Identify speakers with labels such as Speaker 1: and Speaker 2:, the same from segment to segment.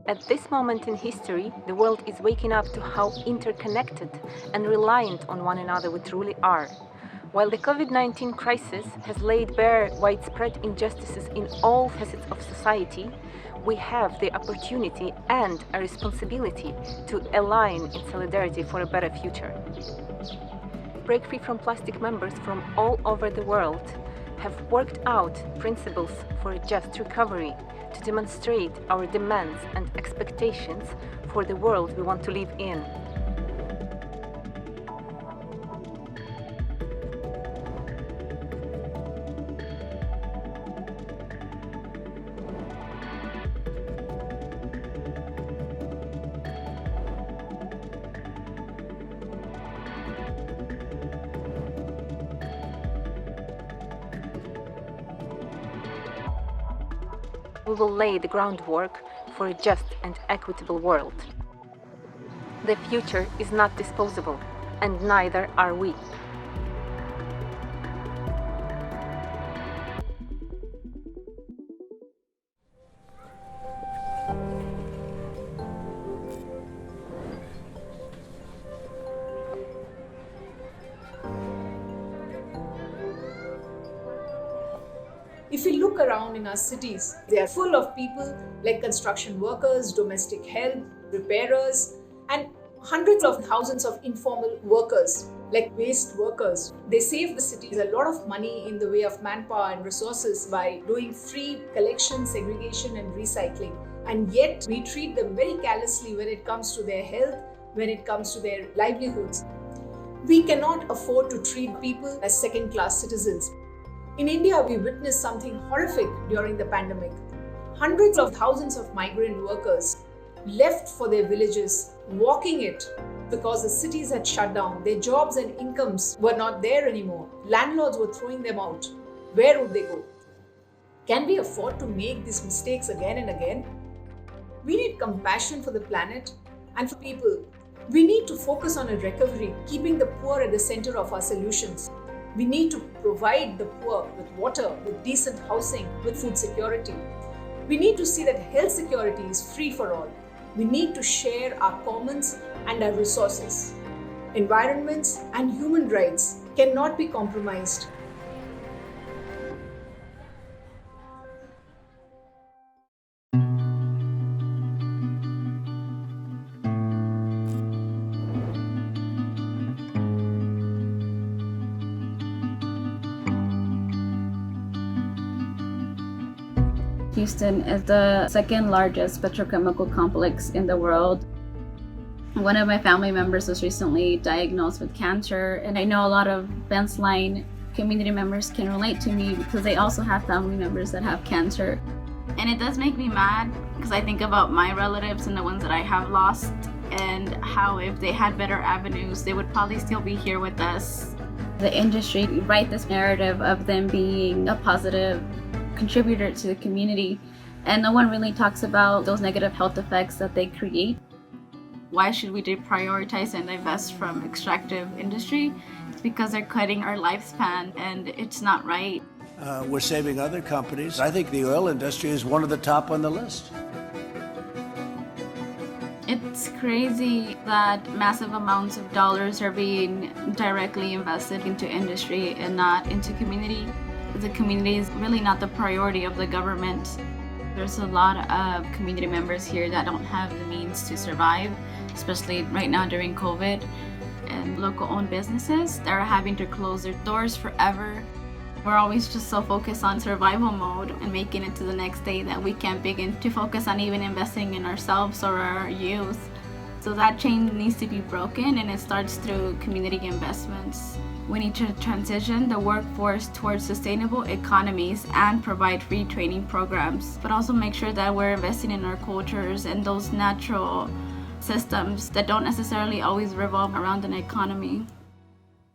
Speaker 1: At this moment in history, the world is waking up to how interconnected and reliant on one another we truly are. While the COVID-19 crisis has laid bare widespread injustices in all facets of society, we have the opportunity and a responsibility to align in solidarity for a better future. Break Free from Plastic members from all over the world have worked out principles for a just recovery to demonstrate our demands and expectations for the world we want to live in. We will lay the groundwork for a just and equitable world. The future is not disposable, and neither are we.
Speaker 2: If we look around in our cities, they are full of people like construction workers, domestic help, repairers, and hundreds of thousands of informal workers like waste workers. They save the cities a lot of money in the way of manpower and resources by doing free collection, segregation, and recycling. And yet we treat them very callously when it comes to their health, when it comes to their livelihoods. We cannot afford to treat people as second-class citizens. In India, we witnessed something horrific during the pandemic. Hundreds of thousands of migrant workers left for their villages, walking it because the cities had shut down. Their jobs and incomes were not there anymore. Landlords were throwing them out. Where would they go? Can we afford to make these mistakes again and again? We need compassion for the planet and for people. We need to focus on a recovery, keeping the poor at the center of our solutions. We need to provide the poor with water, with decent housing, with food security. We need to see that health security is free for all. We need to share our commons and our resources. Environments and human rights cannot be compromised.
Speaker 3: Houston is the second largest petrochemical complex in the world. One of my family members was recently diagnosed with cancer, and I know a lot of Bent's Line community members can relate to me because they also have family members that have cancer. And it does make me mad because I think about my relatives and the ones that I have lost, and how if they had better avenues, they would probably still be here with us. The industry write this narrative of them being a positive contributor to the community, and no one really talks about those negative health effects that they create. Why should we deprioritize and divest from extractive industry? It's because they're cutting our lifespan, and it's not right.
Speaker 4: We're saving other companies. I think the oil industry is one of the top on the list.
Speaker 3: It's crazy that massive amounts of dollars are being directly invested into industry and not into community. The community is really not the priority of the government. There's a lot of community members here that don't have the means to survive, especially right now during COVID, and local-owned businesses that are having to close their doors forever. We're always just so focused on survival mode and making it to the next day that we can't begin to focus on even investing in ourselves or our youth. So that chain needs to be broken, and it starts through community investments. We need to transition the workforce towards sustainable economies and provide free training programs, but also make sure that we're investing in our cultures and those natural systems that don't necessarily always revolve around an economy.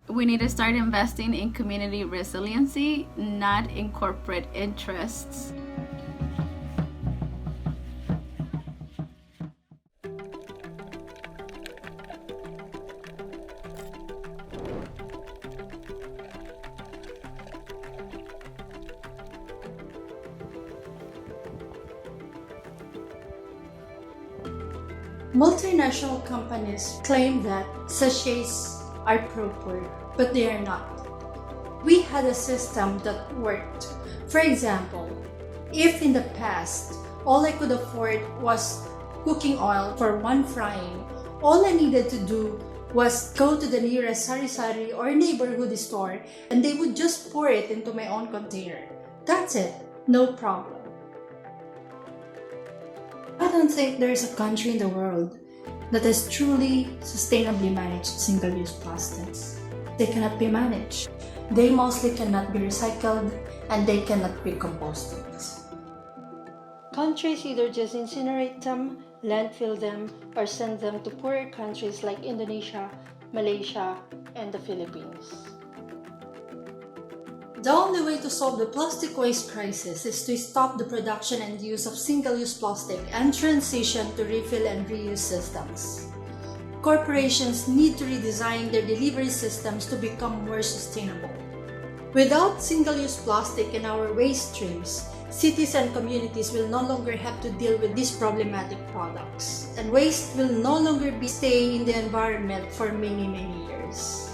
Speaker 3: We need to start investing in community resiliency, not in corporate interests.
Speaker 5: Multinational companies claim that sachets are pro-poor, but they are not. We had a system that worked. For example, if in the past all I could afford was cooking oil for one frying, all I needed to do was go to the nearest sari-sari or neighborhood store and they would just pour it into my own container. That's it, no problem. I don't think there's a country in the world that has truly sustainably managed single-use plastics. They cannot be managed. They mostly cannot be recycled and they cannot be composted. Countries either just incinerate them, landfill them, or send them to poorer countries like Indonesia, Malaysia, and the Philippines. The only way to solve the plastic waste crisis is to stop the production and use of single-use plastic and transition to refill and reuse systems. Corporations need to redesign their delivery systems to become more sustainable. Without single-use plastic in our waste streams, cities and communities will no longer have to deal with these problematic products, and waste will no longer be staying in the environment for many years.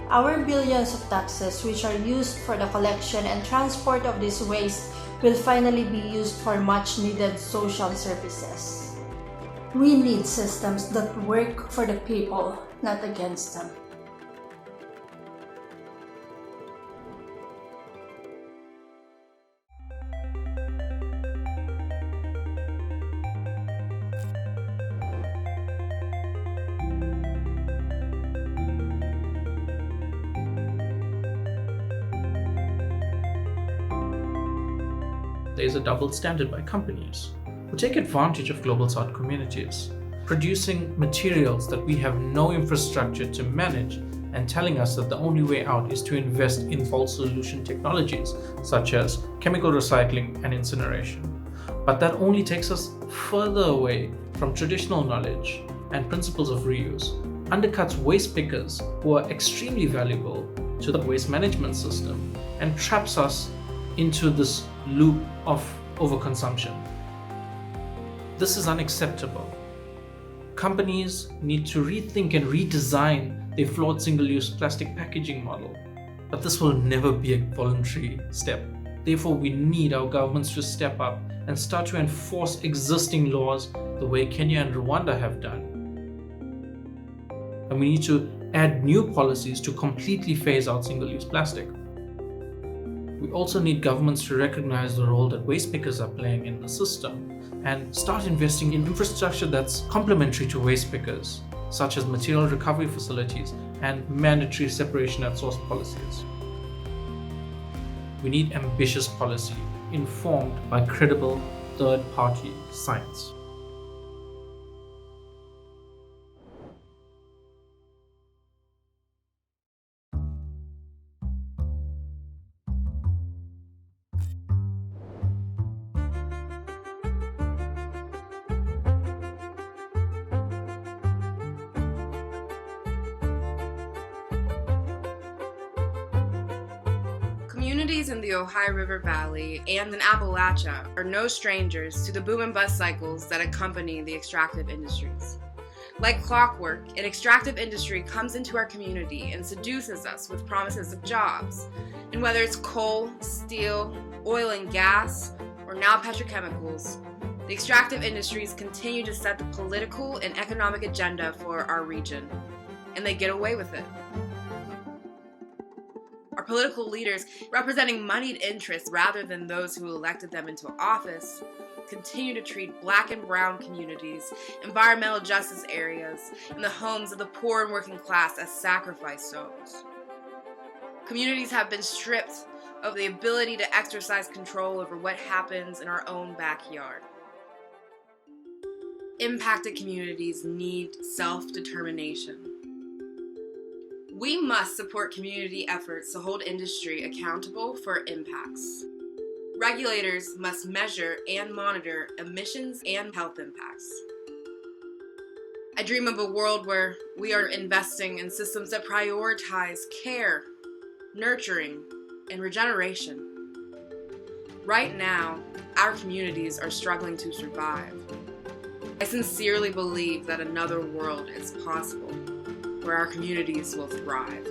Speaker 5: Our billions of taxes which are used for the collection and transport of this waste will finally be used for much needed social services. We need systems that work for the people, not against them.
Speaker 6: There is a double standard by companies who take advantage of global south communities, producing materials that we have no infrastructure to manage and telling us that the only way out is to invest in false solution technologies such as chemical recycling and incineration. But that only takes us further away from traditional knowledge and principles of reuse, undercuts waste pickers who are extremely valuable to the waste management system, and traps us into this loop of overconsumption. This is unacceptable. Companies need to rethink and redesign their flawed single-use plastic packaging model, but this will never be a voluntary step. Therefore, we need our governments to step up and start to enforce existing laws the way Kenya and Rwanda have done. And we need to add new policies to completely phase out single-use plastic. We also need governments to recognize the role that waste pickers are playing in the system and start investing in infrastructure that's complementary to waste pickers, such as material recovery facilities and mandatory separation at source policies. We need ambitious policy informed by credible third-party science.
Speaker 7: Communities in the Ohio River Valley and in Appalachia are no strangers to the boom and bust cycles that accompany the extractive industries. Like clockwork, an extractive industry comes into our community and seduces us with promises of jobs. And whether it's coal, steel, oil and gas, or now petrochemicals, the extractive industries continue to set the political and economic agenda for our region, and they get away with it. Our political leaders, representing moneyed interests rather than those who elected them into office, continue to treat black and brown communities, environmental justice areas, and the homes of the poor and working class as sacrifice zones. Communities have been stripped of the ability to exercise control over what happens in our own backyard. Impacted communities need self-determination. We must support community efforts to hold industry accountable for impacts. Regulators must measure and monitor emissions and health impacts. I dream of a world where we are investing in systems that prioritize care, nurturing, and regeneration. Right now, our communities are struggling to survive. I sincerely believe that another world is possible, where our communities will thrive.